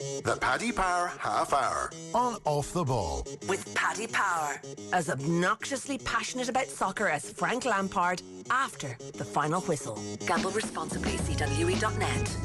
The Paddy Power Half Hour on Off the Ball. With Paddy Power, as obnoxiously passionate about soccer as Frank Lampard after the final whistle. Gamble responsibly. CWE.net.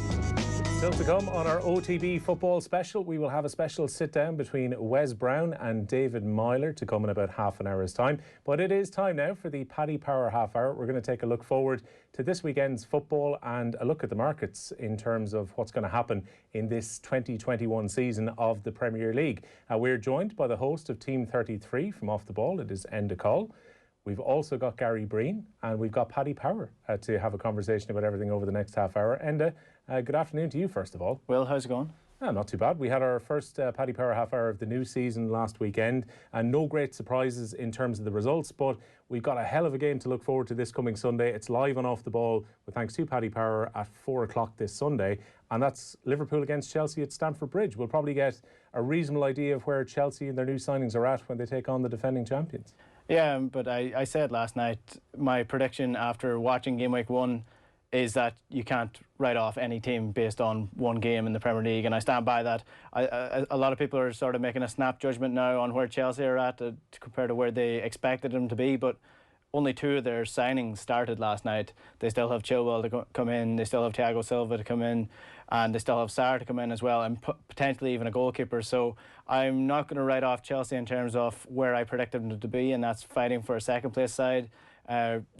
Still to come on our OTB football special, we will have a special sit-down between Wes Brown and David Myler to come in about half an hour's time. But it is time now for the Paddy Power Half Hour. We're going to take a look forward to this weekend's football and a look at the markets in terms of what's going to happen in this 2021 season of the Premier League. We're joined by the host of Team 33 from Off the Ball. It is Enda Coll. We've also got Gary Breen and we've got Paddy Power to have a conversation about everything over the next half hour. Enda, good afternoon to you first of all. Will, how's it going? Not too bad. We had our first Paddy Power Half Hour of the new season last weekend and no great surprises in terms of the results, but we've got a hell of a game to look forward to this coming Sunday. It's live on Off the Ball with thanks to Paddy Power at 4 o'clock this Sunday, and that's Liverpool against Chelsea at Stamford Bridge. We'll probably get a reasonable idea of where Chelsea and their new signings are at when they take on the defending champions. Yeah, but I said last night, my prediction after watching game week 1 is that you can't write off any team based on one game in the Premier League, and I stand by that. A lot of people are sort of making a snap judgment now on where Chelsea are at compared to where they expected them to be, but only 2 of their signings started last night. They still have Chilwell to come in, they still have Thiago Silva to come in, and they still have Sarr to come in as well, and potentially even a goalkeeper. So I'm not going to write off Chelsea in terms of where I predicted them to be, and that's fighting for a second place side.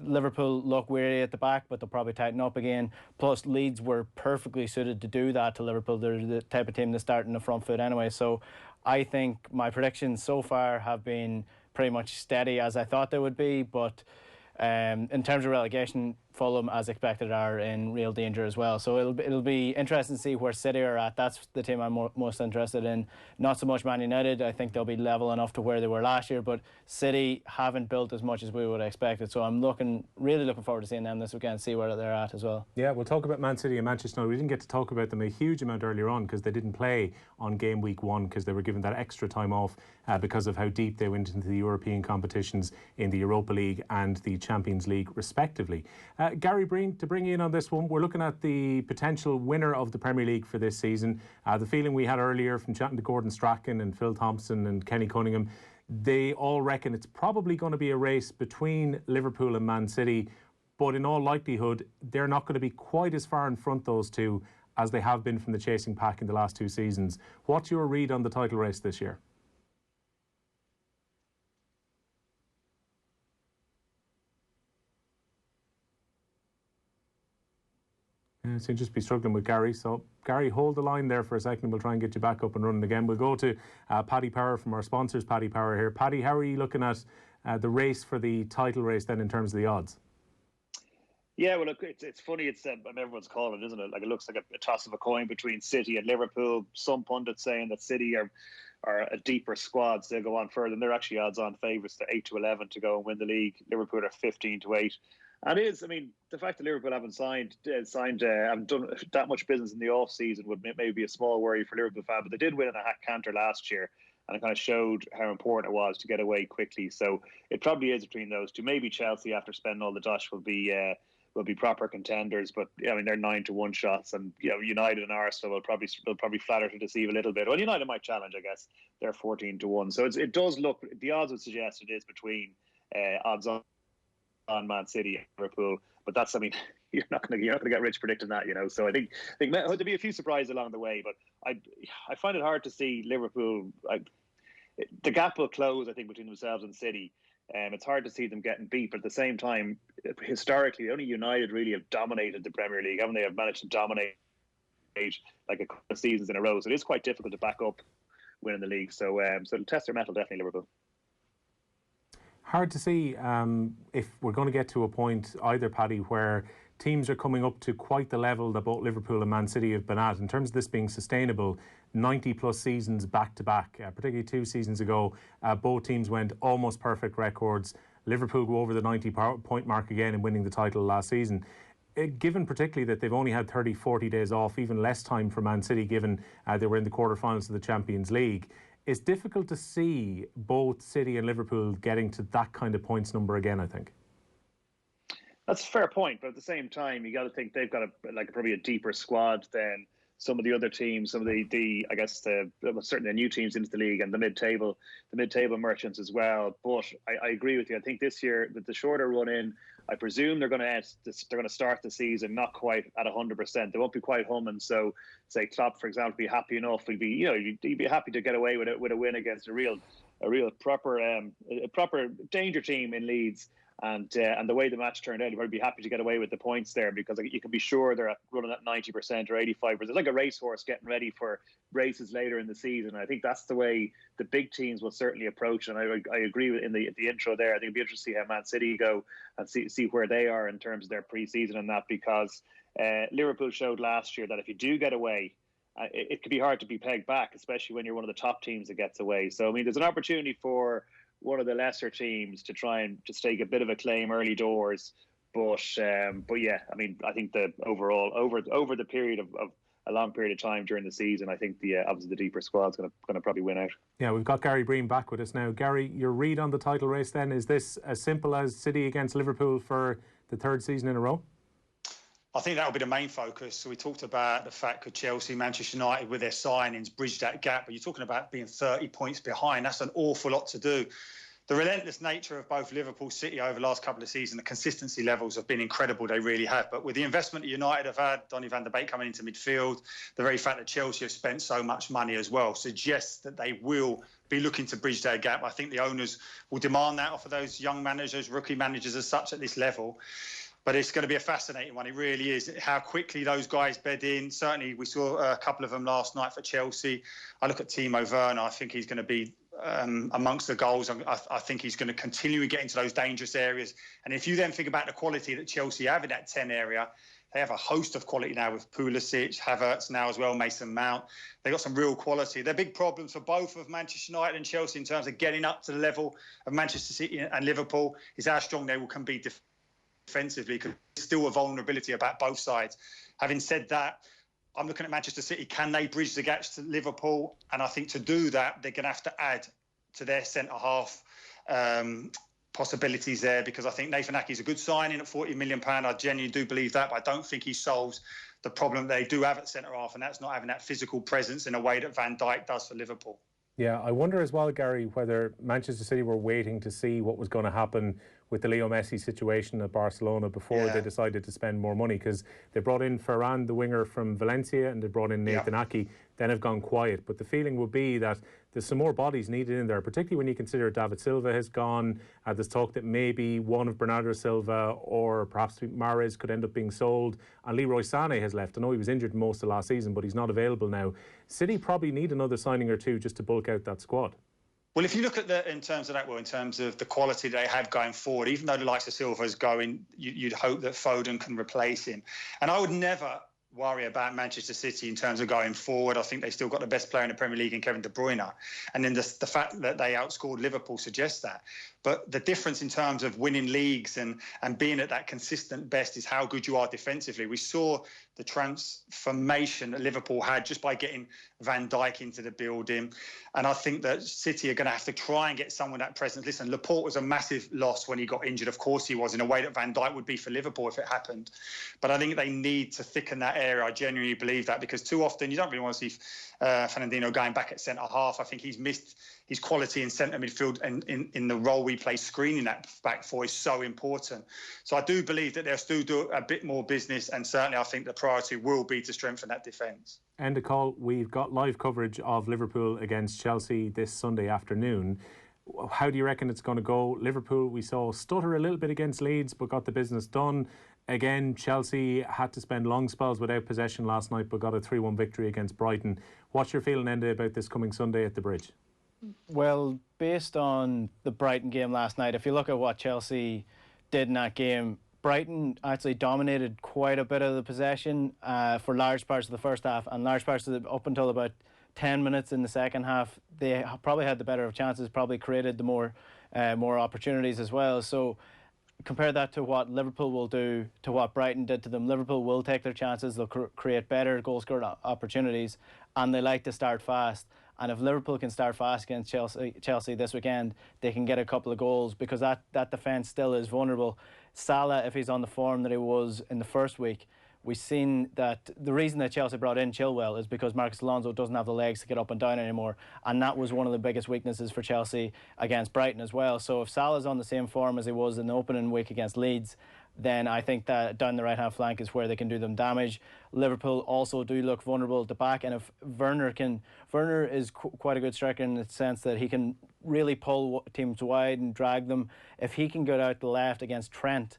Liverpool look weary at the back, but they'll probably tighten up again. Plus, Leeds were perfectly suited to do that to Liverpool. They're the type of team that start in the front foot anyway. So I think my predictions so far have been pretty much steady as I thought they would be, but in terms of relegation, Fulham, as expected, are in real danger as well. So it'll be interesting to see where City are at. That's the team I'm most interested in. Not so much Man United. I think they'll be level enough to where they were last year, but City haven't built as much as we would have expected. So I'm really looking forward to seeing them this weekend, see where they're at as well. Yeah, we'll talk about Man City and Manchester United. We didn't get to talk about them a huge amount earlier on because they didn't play on game week 1 because they were given that extra time off because of how deep they went into the European competitions in the Europa League and the Champions League respectively. Gary Breen, to bring you in on this one, we're looking at the potential winner of the Premier League for this season. The feeling we had earlier from chatting to Gordon Strachan and Phil Thompson and Kenny Cunningham, they all reckon it's probably going to be a race between Liverpool and Man City, but in all likelihood they're not going to be quite as far in front, those two, as they have been from the chasing pack in the last 2 seasons. What's your read on the title race this year? Seems just be struggling with Gary. So, Gary, hold the line there for a second. We'll try and get you back up and running again. We'll go to Paddy Power from our sponsors, Paddy Power here. Paddy, how are you looking at the race for the title race then in terms of the odds? Yeah, well, look, it's funny. It's everyone's calling it, isn't it? Like, it looks like a toss of a coin between City and Liverpool. Some pundits saying that City are a deeper squad, so they'll go on further. And they're actually odds-on favourites to 8-11 to go and win the league. Liverpool are 15-8. And it is, I mean, the fact that Liverpool haven't haven't done that much business in the off-season would maybe be a small worry for Liverpool fans, but they did win in a canter last year, and it kind of showed how important it was to get away quickly. So it probably is between those two. Maybe Chelsea, after spending all the dosh, will be proper contenders, but I mean, they're 9-1 shots, and United and Arsenal will probably flatter to deceive a little bit. Well, United might challenge, I guess. They're 14-1, so it does look. The odds would suggest it is between odds on Man City and Liverpool, but that's, I mean, you're not going to get rich predicting that, So I think there'll be a few surprises along the way, but I find it hard to see Liverpool. The gap will close, I think, between themselves and City. It's hard to see them getting beat, but at the same time, historically, only United really have dominated the Premier League, haven't they? Have managed to dominate like a couple of seasons in a row, so it is quite difficult to back up winning the league. So it'll test their mettle, definitely, Liverpool. Hard to see if we're going to get to a point either, Paddy, where teams are coming up to quite the level that both Liverpool and Man City have been at in terms of this being sustainable. 90-plus seasons back-to-back, particularly 2 seasons ago, both teams went almost perfect records. Liverpool go over the 90-point mark again in winning the title last season. Given particularly that they've only had 30-40 days off, even less time for Man City, given they were in the quarterfinals of the Champions League, it's difficult to see both City and Liverpool getting to that kind of points number again, I think. That's a fair point, but at the same time, you got to think they've got probably a deeper squad than some of the other teams, some of the I guess certainly the new teams into the league and the mid-table merchants as well. But I agree with you. I think this year with the shorter run in, I presume they're going to start the season not quite at 100%. They won't be quite humming. So, say Klopp, for example, be happy enough. He'd be happy to get away with a win against a real proper danger team in Leeds. And the way the match turned out, I'd be happy to get away with the points there, because you can be sure they're running at 90% or 85%. It's like a racehorse getting ready for races later in the season. I think that's the way the big teams will certainly approach. And I agree with in the intro there. I think it'd be interesting to see how Man City go and see where they are in terms of their pre-season and that, because Liverpool showed last year that if you do get away, it could be hard to be pegged back, especially when you're one of the top teams that gets away. So I mean, there's an opportunity for one of the lesser teams to try and just take a bit of a claim early doors, but yeah, I mean, I think the overall over the period of a long period of time during the season, I think obviously the deeper squad's going to probably win out. Yeah, we've got Gary Breen back with us now. Gary, your read on the title race then, is this as simple as City against Liverpool for the third season in a row? I think that will be the main focus. So we talked about the fact could Chelsea, Manchester United with their signings bridge that gap, but you're talking about being 30 points behind. That's an awful lot to do. The relentless nature of both Liverpool, City over the last couple of seasons, the consistency levels have been incredible. They really have. But with the investment that United have had, Donny van der Beek coming into midfield, the very fact that Chelsea have spent so much money as well suggests that they will be looking to bridge their gap. I think the owners will demand that off of those young managers, rookie managers as such at this level. But it's going to be a fascinating one. It really is. How quickly those guys bed in. Certainly, we saw a couple of them last night for Chelsea. I look at Timo Werner. I think he's going to be amongst the goals. I think he's going to continue to get into those dangerous areas. And if you then think about the quality that Chelsea have in that 10 area, they have a host of quality now with Pulisic, Havertz now as well, Mason Mount. They've got some real quality. They're big problems for both of Manchester United and Chelsea in terms of getting up to the level of Manchester City and Liverpool, is how strong they can be defensively, because there's still a vulnerability about both sides. Having said that, I'm looking at Manchester City. Can they bridge the gaps to Liverpool? And I think to do that, they're going to have to add to their centre-half possibilities there, because I think Nathan Ake's a good signing at £40 million. I genuinely do believe that, but I don't think he solves the problem they do have at centre-half, and that's not having that physical presence in a way that Van Dijk does for Liverpool. Yeah, I wonder as well, Gary, whether Manchester City were waiting to see what was going to happen with the Leo Messi situation at Barcelona before they decided to spend more money, because they brought in Ferran, the winger from Valencia, and they brought in Nathan Ake, then have gone quiet. But the feeling would be that there's some more bodies needed in there, particularly when you consider David Silva has gone. There's talk that maybe one of Bernardo Silva or perhaps Mahrez could end up being sold. And Leroy Sané has left. I know he was injured most of last season, but he's not available now. City probably need another signing or two just to bulk out that squad. Well, if you look at in terms of the quality they have going forward, even though the likes of Silva's going, you'd hope that Foden can replace him. And I would never worry about Manchester City in terms of going forward. I think they still got the best player in the Premier League in Kevin De Bruyne. And then the fact that they outscored Liverpool suggests that. But the difference in terms of winning leagues and being at that consistent best is how good you are defensively. We saw the transformation that Liverpool had just by getting Van Dijk into the building. And I think that City are going to have to try and get some of that presence. Listen, Laporte was a massive loss when he got injured. Of course he was, in a way that Van Dijk would be for Liverpool if it happened. But I think they need to thicken that area. I genuinely believe that, because too often you don't really want to see Fernandinho going back at centre-half. I think he's missed his quality in centre midfield, and in the role we play screening that back four is so important. So I do believe that they'll still do a bit more business, and certainly I think the priority will be to strengthen that defence. Enda, Coll, we've got live coverage of Liverpool against Chelsea this Sunday afternoon. How do you reckon it's going to go? Liverpool, we saw stutter a little bit against Leeds, but got the business done. Again, Chelsea had to spend long spells without possession last night, but got a 3-1 victory against Brighton. What's your feeling, Enda, about this coming Sunday at the Bridge? Well, based on the Brighton game last night, if you look at what Chelsea did in that game, Brighton actually dominated quite a bit of the possession for large parts of the first half, and large parts of up until about 10 minutes in the second half. They probably had the better of chances, probably created the more opportunities as well. So compare that to what Liverpool will do to what Brighton did to them. Liverpool will take their chances, they'll create better goal-scoring opportunities, and they like to start fast. And if Liverpool can start fast against Chelsea this weekend, they can get a couple of goals, because that defence still is vulnerable. Salah, if he's on the form that he was in the first week, we've seen that the reason that Chelsea brought in Chilwell is because Marcus Alonso doesn't have the legs to get up and down anymore, and that was one of the biggest weaknesses for Chelsea against Brighton as well. So if Salah's on the same form as he was in the opening week against Leeds, then I think that down the right-hand flank is where they can do them damage. Liverpool also do look vulnerable at the back, and if Werner is quite a good striker in the sense that he can really pull teams wide and drag them. If he can go out the left against Trent,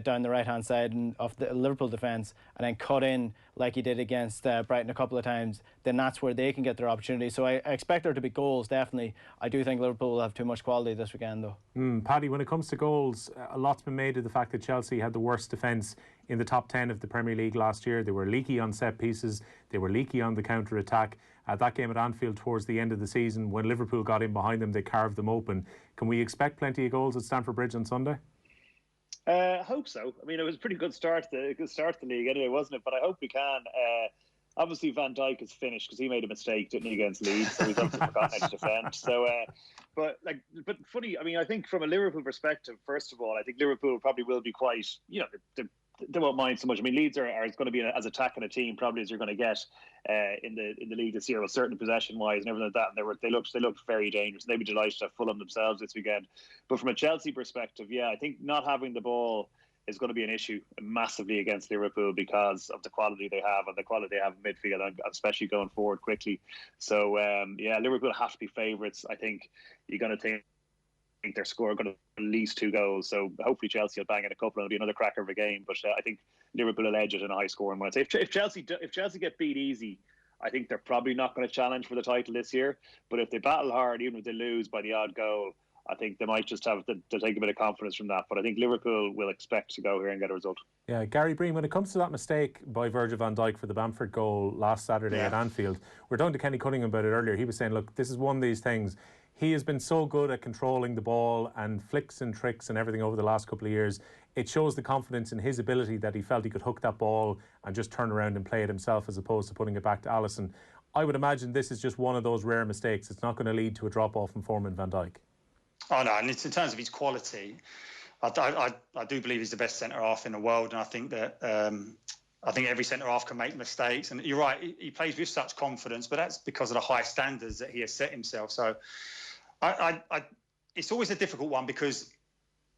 down the right-hand side of the Liverpool defence, and then cut in like he did against Brighton a couple of times, then that's where they can get their opportunity. So I expect there to be goals, definitely. I do think Liverpool will have too much quality this weekend, though. Paddy, when it comes to goals, a lot's been made of the fact that Chelsea had the worst defence in the top 10 of the Premier League last year. They were leaky on set pieces. They were leaky on the counter-attack. That game at Anfield towards the end of the season, when Liverpool got in behind them, they carved them open. Can we expect plenty of goals at Stamford Bridge on Sunday? I hope so. I mean, it was a pretty good start to the league anyway, wasn't it? But I hope we can. Obviously, Van Dijk is finished because he made a mistake, didn't he, against Leeds? So he's obviously forgotten how to defend. So, but funny. I mean, I think from a Liverpool perspective, first of all, I think Liverpool probably will be quite. They won't mind so much. I mean, Leeds are going to be as attacking a team probably as you're going to get in the league this year, with certain possession wise and everything like that. And they looked very dangerous. They'd be delighted to have Fulham themselves this weekend. But from a Chelsea perspective, yeah, I think not having the ball is going to be an issue massively against Liverpool because of the quality they have and the quality they have in midfield, and especially going forward quickly. So yeah, Liverpool have to be favourites. I think you're going to think their score going to at least 2 goals. So hopefully Chelsea will bang in a couple and it'll be another cracker of a game. But I think Liverpool will edge it in a high scoring one. I'd say if Chelsea get beat easy, I think they're probably not going to challenge for the title this year. But if they battle hard, even if they lose by the odd goal, I think they might just have to take a bit of confidence from that. But I think Liverpool will expect to go here and get a result. Yeah, Gary Breen, when it comes to that mistake by Virgil van Dijk for the Bamford goal last Saturday at Anfield, we're talking to Kenny Cunningham about it earlier. He was saying, look, this is one of these things. He has been so good at controlling the ball and flicks and tricks and everything over the last couple of years. It shows the confidence in his ability that he felt he could hook that ball and just turn around and play it himself as opposed to putting it back to Alisson. I would imagine this is just one of those rare mistakes. It's not going to lead to a drop-off in form in Van Dijk. Oh, no, and in terms of his quality, I do believe he's the best centre-half in the world, and I think that every centre-half can make mistakes. And you're right, he plays with such confidence, but that's because of the high standards that he has set himself. So it's always a difficult one because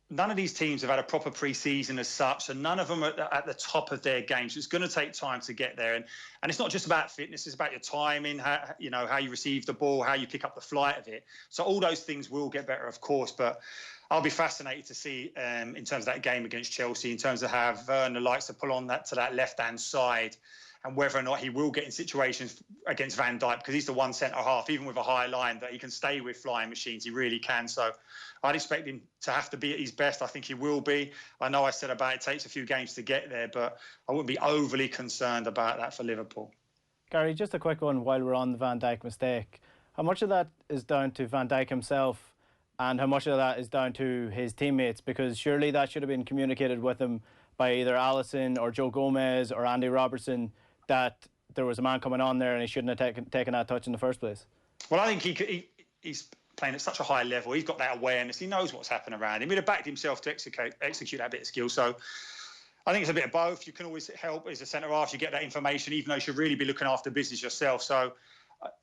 none of these teams have had a proper pre-season as such, and none of them are at the top of their game. So it's going to take time to get there. And it's not just about fitness, it's about your timing, how you receive the ball, how you pick up the flight of it. So all those things will get better, of course, but I'll be fascinated to see in terms of that game against Chelsea, in terms of how Werner likes to pull on that to that left-hand side, and whether or not he will get in situations against Van Dijk, because he's the one centre-half, even with a high line, that he can stay with flying machines. He really can. So I'd expect him to have to be at his best. I think he will be. I know I said about it takes a few games to get there, but I wouldn't be overly concerned about that for Liverpool. Gary, just a quick one while we're on the Van Dijk mistake. How much of that is down to Van Dijk himself and how much of that is down to his teammates? Because surely that should have been communicated with him by either Alisson or Joe Gomez or Andy Robertson, that there was a man coming on there and he shouldn't have taken that touch in the first place. Well, I think he's playing at such a high level. He's got that awareness. He knows what's happening around him. He'd have backed himself to execute that bit of skill. So I think it's a bit of both. You can always help as a centre-half. You get that information, even though you should really be looking after business yourself. So,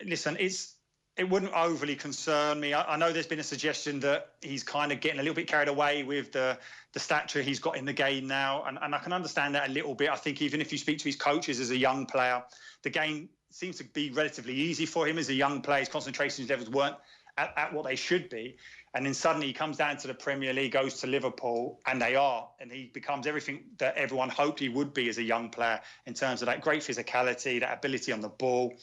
listen, it wouldn't overly concern me. I know there's been a suggestion that he's kind of getting a little bit carried away with the stature he's got in the game now, and I can understand that a little bit. I think even if you speak to his coaches as a young player, the game seems to be relatively easy for him as a young player. His concentration levels weren't at what they should be. And then suddenly he comes down to the Premier League, goes to Liverpool, and he becomes everything that everyone hoped he would be as a young player in terms of that great physicality, that ability on the ball,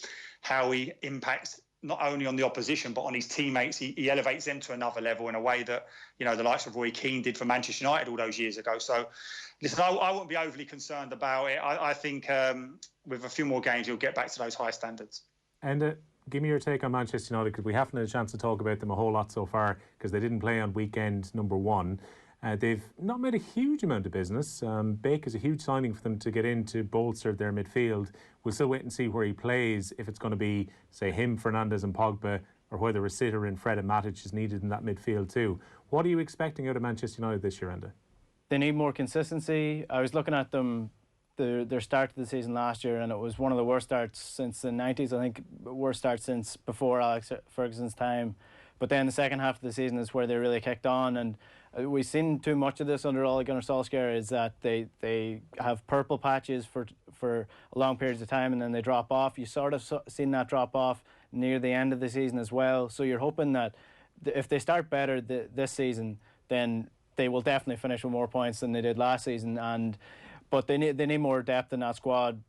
how he impacts not only on the opposition, but on his teammates. He elevates them to another level in a way that, the likes of Roy Keane did for Manchester United all those years ago. So, listen, I wouldn't be overly concerned about it. I think with a few more games, he'll get back to those high standards. And give me your take on Manchester United, because we haven't had a chance to talk about them a whole lot so far, because they didn't play on weekend number 1. They've not made a huge amount of business. Bake is a huge signing for them to get in to bolster their midfield. We'll still wait and see where he plays, if it's going to be, say, him, Fernandes and Pogba, or whether a sitter in Fred and Matic is needed in that midfield too. What are you expecting out of Manchester United this year, Enda? They need more consistency. I was looking at them their start to the season last year, and it was one of the worst starts since the 90s. I think worst start since before Alex Ferguson's time. But then the second half of the season is where they really kicked on, and we've seen too much of this under Ole Gunnar Solskjaer, is that they have purple patches for long periods of time, and then they drop off. You sort of seen that drop off near the end of the season as well. So you're hoping that if they start better this season, then they will definitely finish with more points than they did last season. But they need more depth in that squad.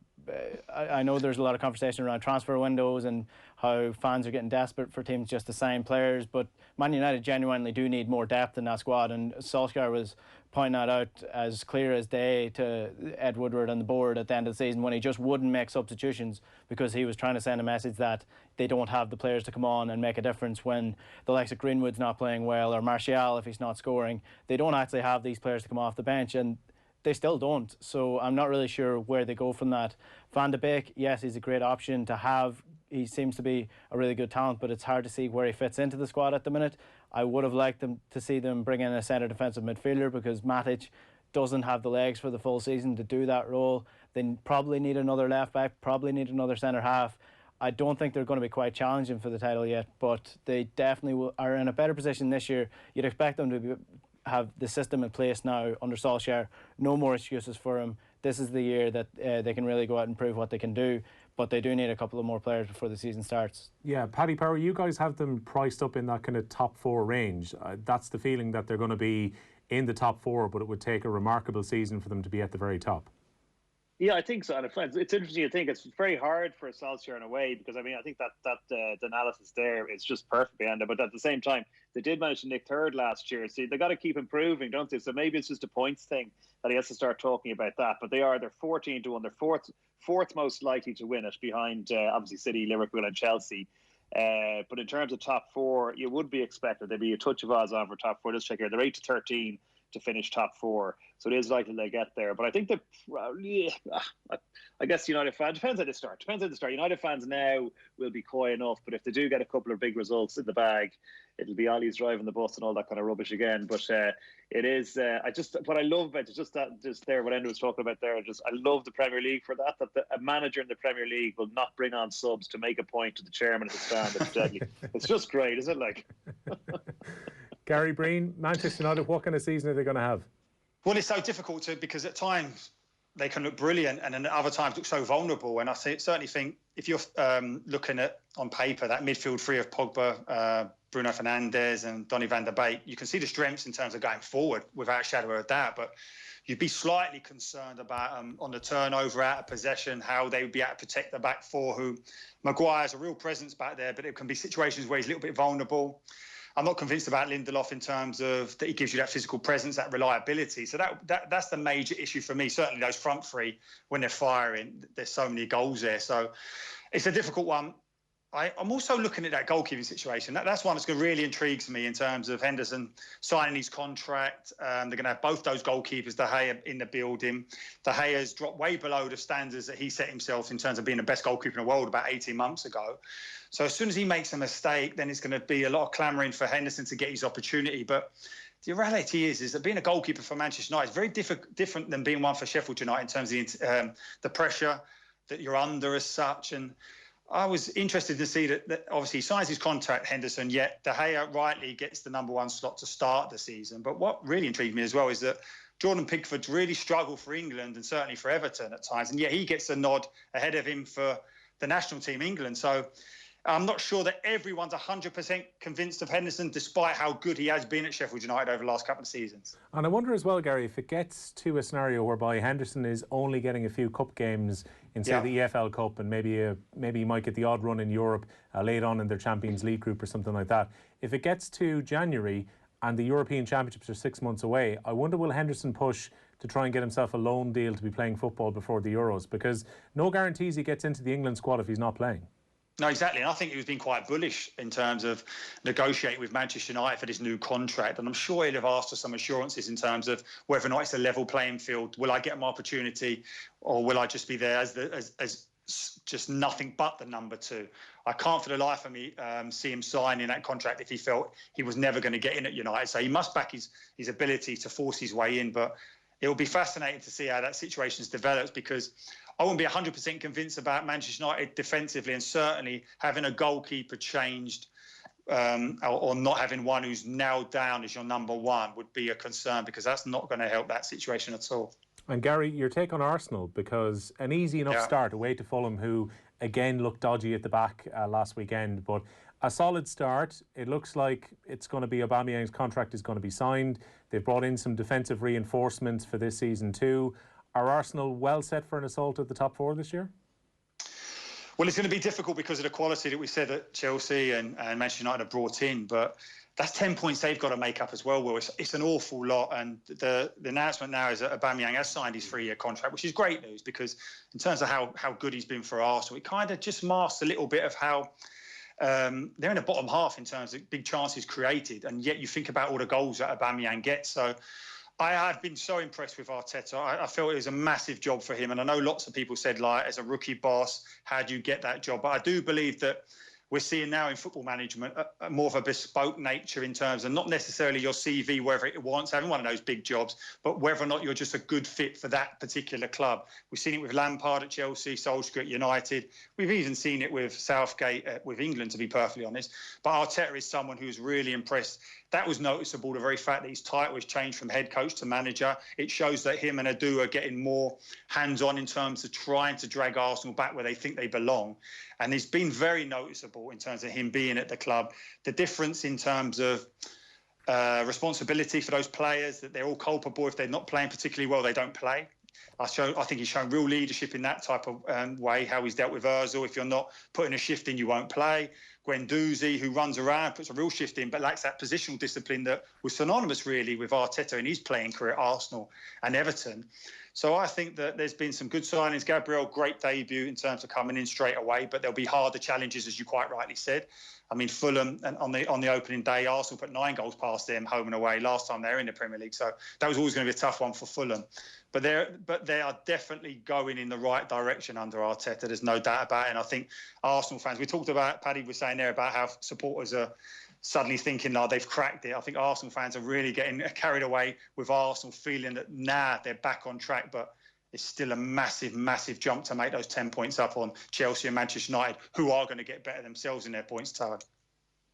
I know there's a lot of conversation around transfer windows and how fans are getting desperate for teams just to sign players, but Man United genuinely do need more depth in that squad, and Solskjaer was pointing that out as clear as day to Ed Woodward and the board at the end of the season, when he just wouldn't make substitutions because he was trying to send a message that they don't have the players to come on and make a difference when the likes of Greenwood's not playing well, or Martial if he's not scoring. They don't actually have these players to come off the bench, and they still don't. So I'm not really sure where they go from that. Van de Beek, yes, he's a great option to have. He seems to be a really good talent, but it's hard to see where he fits into the squad at the minute. I would have liked them to see them bring in a centre defensive midfielder, because Matic doesn't have the legs for the full season to do that role. They probably need another left back, probably need another centre half. I don't think they're going to be quite challenging for the title yet, but they definitely are in a better position this year. You'd expect them to have the system in place now under Solskjaer. No more excuses for him. This is the year that they can really go out and prove what they can do, but they do need a couple of more players before the season starts. Yeah, Paddy Power, you guys have them priced up in that kind of top four range. That's the feeling, that they're going to be in the top four, but it would take a remarkable season for them to be at the very top. Yeah, I think so. And it's interesting to think it's very hard for Solskjaer in a way, because I mean, I think that the analysis there is just perfect, Enda. But at the same time, they did manage to nick third last year. So they got to keep improving, don't they? So maybe it's just a points thing that he has to start talking about that. But they're 14-1. They're fourth most likely to win it, behind obviously City, Liverpool, and Chelsea. But in terms of top four, you would be expected there'd be a touch of odds on for top four. Let's check here. They're 8-13 to finish top four, so it is likely they get there. But I think that I guess United fans, depends how they start. United fans now will be coy enough, but if they do get a couple of big results in the bag, it'll be Ollie's driving the bus and all that kind of rubbish again. But it is what I love about it, just there what Enda was talking about there. I love the Premier League for that a manager in the Premier League will not bring on subs to make a point to the chairman of the stand. It's deadly. It's just great, isn't it? Like. Gary Breen, Manchester United, what kind of season are they going to have? Well, it's so difficult because at times they can look brilliant and then at other times look so vulnerable. And I certainly think if you're looking at, on paper, that midfield three of Pogba, Bruno Fernandes and Donny van der Beek, you can see the strengths in terms of going forward without a shadow of a doubt. But you'd be slightly concerned about on the turnover, out of possession, how they would be able to protect the back four, who Maguire's a real presence back there, but it can be situations where he's a little bit vulnerable. I'm not convinced about Lindelof in terms of that he gives you that physical presence, that reliability. So that's the major issue for me. Certainly those front three, when they're firing, there's so many goals there. So it's a difficult one. I'm also looking at that goalkeeping situation. That's one that really intrigues me in terms of Henderson signing his contract. They're going to have both those goalkeepers, De Gea, in the building. De Gea's dropped way below the standards that he set himself in terms of being the best goalkeeper in the world about 18 months ago. So as soon as he makes a mistake, then it's going to be a lot of clamouring for Henderson to get his opportunity. But the reality is that being a goalkeeper for Manchester United is very different than being one for Sheffield United in terms of the pressure that you're under as such. And I was interested to see that obviously he signs his contract, Henderson, yet De Gea rightly gets the number one slot to start the season. But what really intrigued me as well is that Jordan Pickford really struggled for England and certainly for Everton at times, and yet he gets a nod ahead of him for the national team, England. So I'm not sure that everyone's 100% convinced of Henderson, despite how good he has been at Sheffield United over the last couple of seasons. And I wonder as well, Gary, if it gets to a scenario whereby Henderson is only getting a few cup games in, say, the EFL Cup, and maybe he might get the odd run in Europe late on in their Champions League group or something like that. If it gets to January and the European Championships are 6 months away, I wonder will Henderson push to try and get himself a loan deal to be playing football before the Euros? Because no guarantees he gets into the England squad if he's not playing. No, exactly. And I think he was being quite bullish in terms of negotiating with Manchester United for this new contract. And I'm sure he'll have asked for some assurances in terms of whether or not it's a level playing field. Will I get my opportunity, or will I just be there as just nothing but the number two? I can't for the life of me see him signing that contract if he felt he was never going to get in at United. So he must back his ability to force his way in. But It'll be fascinating to see how that situation develops, because I wouldn't be 100% convinced about Manchester United defensively, and certainly having a goalkeeper changed or not having one who's nailed down as your number one would be a concern, because that's not going to help that situation at all. And Gary, your take on Arsenal, because an easy enough start away to Fulham, who again looked dodgy at the back last weekend, but a solid start. It looks like it's going to be Aubameyang's contract is going to be signed. They've brought in some defensive reinforcements for this season too. Are Arsenal well set for an assault at the top four this year? Well, it's going to be difficult because of the quality that we said that Chelsea and Manchester United have brought in, but that's 10 points they've got to make up as well, Will. It's an awful lot, and the announcement now is that Aubameyang has signed his 3-year contract, which is great news, because in terms of how good he's been for Arsenal, it kind of just masks a little bit of how they're in the bottom half in terms of big chances created, and yet you think about all the goals that Aubameyang gets. So I have been so impressed with Arteta. I felt it was a massive job for him. And I know lots of people said, like, as a rookie boss, how do you get that job? But I do believe that we're seeing now in football management more of a bespoke nature, in terms of not necessarily your CV, wherever it wants, having one of those big jobs, but whether or not you're just a good fit for that particular club. We've seen it with Lampard at Chelsea, Solskjaer at United. We've even seen it with Southgate with England, to be perfectly honest. But Arteta is someone who's really impressed. That was noticeable, the very fact that his title has changed from head coach to manager. It shows that him and Adu are getting more hands-on in terms of trying to drag Arsenal back where they think they belong. And it's been very noticeable in terms of him being at the club. The difference in terms of responsibility for those players, that they're all culpable. If they're not playing particularly well, they don't play. I think he's shown real leadership in that type of way, how he's dealt with Ozil. If you're not putting a shift in, you won't play. Guendouzi, who runs around, puts a real shift in, but lacks that positional discipline that was synonymous, really, with Arteta in his playing career at Arsenal and Everton. So I think that there's been some good signings. Gabriel, great debut in terms of coming in straight away, but there'll be harder challenges, as you quite rightly said. I mean, Fulham, and on the opening day, Arsenal put 9 goals past them home and away last time they were in the Premier League. So that was always going to be a tough one for Fulham. But they are definitely going in the right direction under Arteta. There's no doubt about it. And I think Arsenal fans, we talked about, Paddy was saying there about how supporters are suddenly thinking, like, they've cracked it. I think Arsenal fans are really getting carried away with Arsenal, feeling that they're back on track. But it's still a massive, massive jump to make those 10 points up on Chelsea and Manchester United, who are going to get better themselves in their points tally.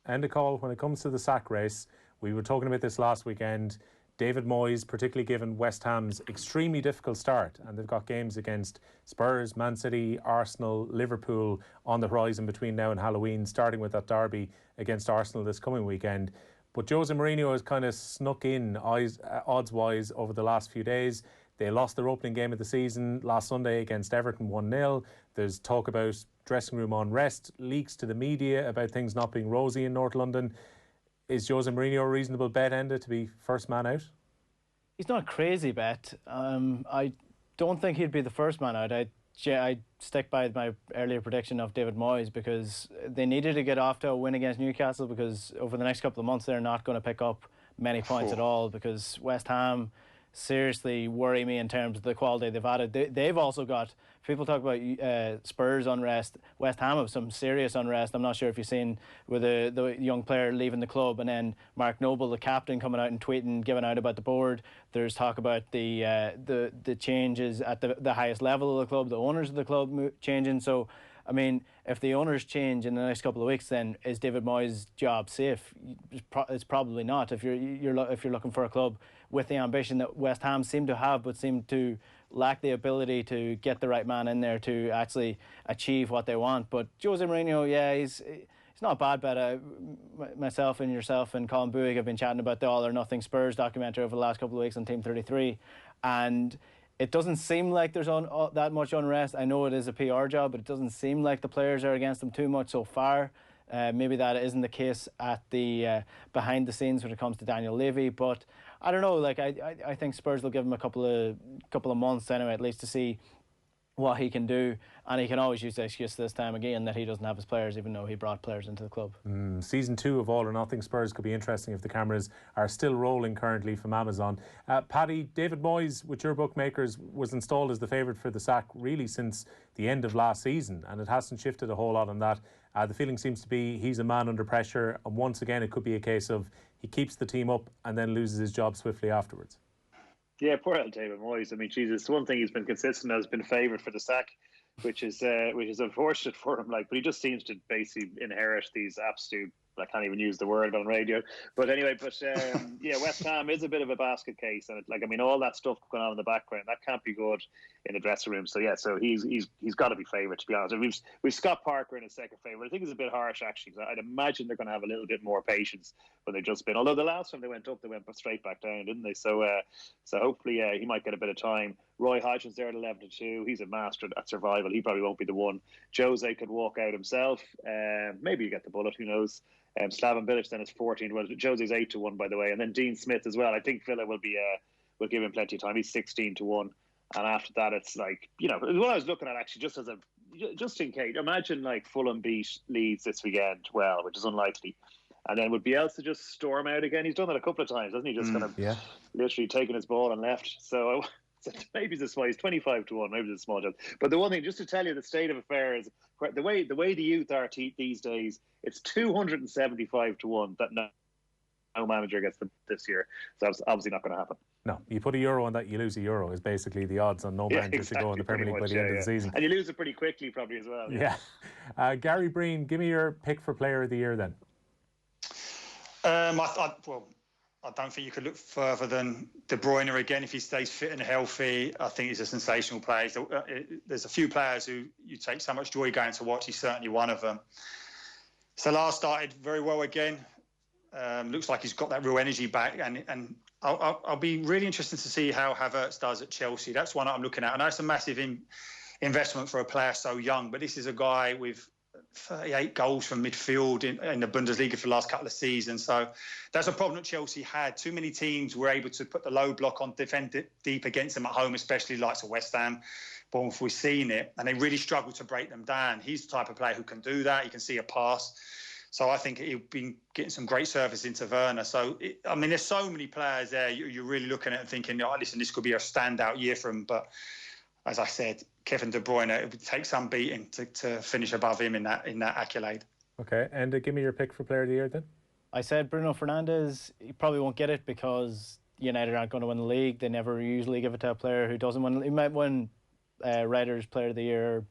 And Coll, when it comes to the sack race, we were talking about this last weekend. David Moyes, particularly given West Ham's extremely difficult start, and they've got games against Spurs, Man City, Arsenal, Liverpool on the horizon between now and Halloween, starting with that derby against Arsenal this coming weekend. But Jose Mourinho has kind of snuck in odds-wise over the last few days. They lost their opening game of the season last Sunday against Everton 1-0. There's talk about dressing room unrest, leaks to the media about things not being rosy in North London. Is Jose Mourinho a reasonable bet, Enda, to be first man out? He's not a crazy bet. I don't think he'd be the first man out. I stick by my earlier prediction of David Moyes, because they needed to get off to a win against Newcastle, because over the next couple of months they're not going to pick up many points at all, because West Ham seriously worry me in terms of the quality they've added. They've also got, people talk about Spurs unrest. West Ham have some serious unrest. I'm not sure if you've seen with the young player leaving the club, and then Mark Noble, the captain, coming out and tweeting, giving out about the board. There's talk about the changes at the highest level of the club, the owners of the club changing. So, I mean, if the owners change in the next couple of weeks, then is David Moyes' job safe? It's probably not. If you're looking for a club with the ambition that West Ham seem to have, but seem to lack the ability to get the right man in there to actually achieve what they want. But Jose Mourinho, yeah, he's not a bad bet. Myself and yourself and Colin Buick have been chatting about the All or Nothing Spurs documentary over the last couple of weeks on Team 33, and it doesn't seem like there's that much unrest. I know it is a PR job, but it doesn't seem like the players are against them too much so far. Maybe that isn't the case at the behind the scenes when it comes to Daniel Levy, but I don't know. Like I think Spurs will give him a couple of months anyway, at least, to see what he can do, and he can always use the excuse this time again that he doesn't have his players, even though he brought players into the club. Season 2 of All or Nothing Spurs could be interesting if the cameras are still rolling currently from Amazon. Paddy, David Moyes, with your bookmakers, was installed as the favourite for the sack really since the end of last season, and it hasn't shifted a whole lot on that. The feeling seems to be he's a man under pressure, and once again it could be a case of he keeps the team up and then loses his job swiftly afterwards. Yeah, poor old David Moyes. I mean, Jesus, one thing he's been consistent has been favoured for the sack, which is unfortunate for him. Like, but he just seems to basically inherit these absolute. I can't even use the word on radio, but anyway. But yeah, West Ham is a bit of a basket case, and all that stuff going on in the background that can't be good in the dressing room. So yeah, so he's got to be favoured, to be honest. We've Scott Parker in his second favourite. I think it's a bit harsh actually. I'd imagine they're going to have a little bit more patience when they've just been. Although the last time they went up, they went straight back down, didn't they? So so hopefully he might get a bit of time. Roy Hodgson's there at 11-2. He's a master at survival. He probably won't be the one. Jose could walk out himself. Maybe you get the bullet. Who knows? Slaven Bilic then is 14-1. Jose's 8-1, by the way, and then Dean Smith as well. I think Villa will give him plenty of time. He's 16-1, and after that, it's like, you know, what I was looking at actually, just in case. Imagine like Fulham beat Leeds this weekend, well, which is unlikely, and then would Bielsa just storm out again? He's done that a couple of times, hasn't he? Just kind of literally taken his ball and left. So maybe it's a small. He's 25-1. Maybe it's a small chance. But the one thing, just to tell you, the state of affairs, the way the youth are these days, it's 275-1 that no manager gets them this year. So that's obviously not going to happen. No, you put €1 on that, you lose €1 is basically the odds on no manager to go in the Premier League by the end of the season. And you lose it pretty quickly probably as well. Yeah. Gary Breen, give me your pick for Player of the Year then. I don't think you could look further than De Bruyne again if he stays fit and healthy. I think he's a sensational player. There's a few players who you take so much joy going to watch. He's certainly one of them. Salah started very well again. Looks like he's got that real energy back, and I'll be really interested to see how Havertz does at Chelsea. That's one I'm looking at. I know it's a massive investment for a player so young, but this is a guy with 38 goals from midfield in the Bundesliga for the last couple of seasons. So that's a problem that Chelsea had. Too many teams were able to put the low block on, defend it deep against them at home, especially like West Ham. Bournemouth, we've seen it, and they really struggled to break them down. He's the type of player who can do that. He can see a pass. So I think he'll be getting some great service into Werner. So, there's so many players there. You're really looking at it and thinking, oh, listen, this could be a standout year for him. But as I said, Kevin De Bruyne, it would take some beating to finish above him in that accolade. Okay, and give me your pick for Player of the Year then. I said Bruno Fernandes. He probably won't get it because United aren't going to win the league. They never usually give it to a player who doesn't win. He might win Writers' Player of the Year,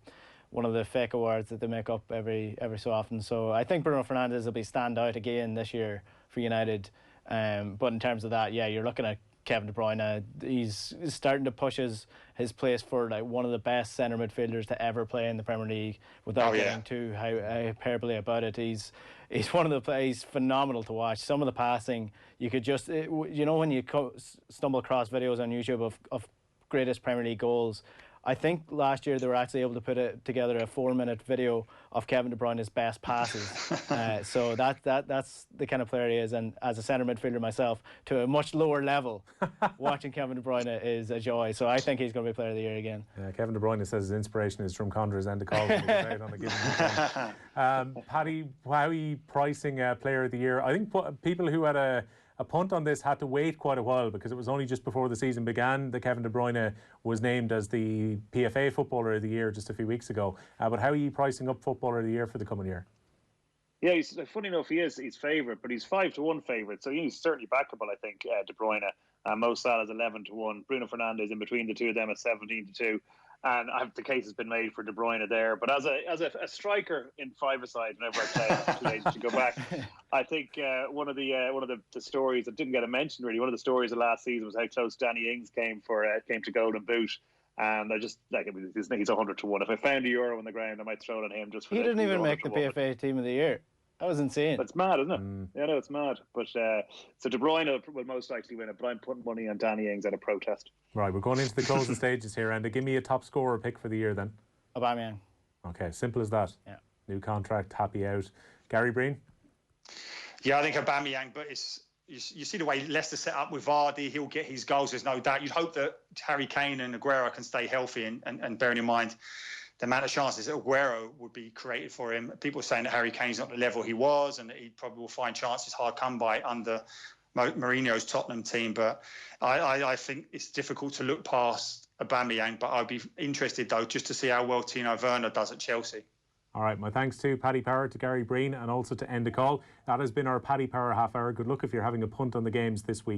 one of the fake awards that they make up every so often. So I think Bruno Fernandes will be stand out again this year for United. But in terms of that, yeah, you're looking at Kevin De Bruyne. He's starting to push his place for like one of the best centre midfielders to ever play in the Premier League without getting too hyperbole about it. He's one of the players phenomenal to watch. Some of the passing, you could just, when you stumble across videos on YouTube of greatest Premier League goals, I think last year they were actually able to put together a 4-minute video of Kevin De Bruyne's best passes. So that's the kind of player he is. And as a centre midfielder myself, to a much lower level, watching Kevin De Bruyne is a joy. So I think he's going to be Player of the Year again. Kevin De Bruyne says his inspiration is from Condra's Enda Coll when he was out on a given weekend. Paddy, how are you pricing Player of the Year? I think people who had a punt on this had to wait quite a while because it was only just before the season began that Kevin De Bruyne was named as the PFA Footballer of the Year just a few weeks ago. But how are you pricing up Footballer of the Year for the coming year? Yeah, he's funny enough. He's favourite, but he's 5-1 favourite, so he's certainly backable. I think De Bruyne, Mo Salah's 11-1, Bruno Fernandes in between the two of them at 17-2. And the case has been made for De Bruyne there. But as a striker in five-a-side, whenever I play, to go back, I think one of the stories that didn't get a mention really. One of the stories of last season was how close Danny Ings came to Golden Boot. And I just he's 100-1. If I found €1 on the ground, I might throw it on him. Just for he didn't even make the PFA Team of the Year. That was insane. It's mad, isn't it? Yeah, no, it's mad. But so De Bruyne will most likely win it, but I'm putting money on Danny Ings at a protest. Right, we're going into the closing stages here, and give me a top scorer pick for the year then. Aubameyang. Okay, simple as that. Yeah. New contract, happy out. Gary Breen? Yeah, I think Aubameyang, but you see the way Leicester set up with Vardy, he'll get his goals, there's no doubt. You'd hope that Harry Kane and Aguero can stay healthy and bearing in mind the amount of chances that Aguero would be created for him. People are saying that Harry Kane's not the level he was and that he probably will find chances hard come by under Mourinho's Tottenham team. But I think it's difficult to look past Aubameyang, but I'd be interested, though, just to see how well Timo Werner does at Chelsea. All right, my thanks to Paddy Power, to Gary Breen, and also to Enda Coll. That has been our Paddy Power Half Hour. Good luck if you're having a punt on the games this week.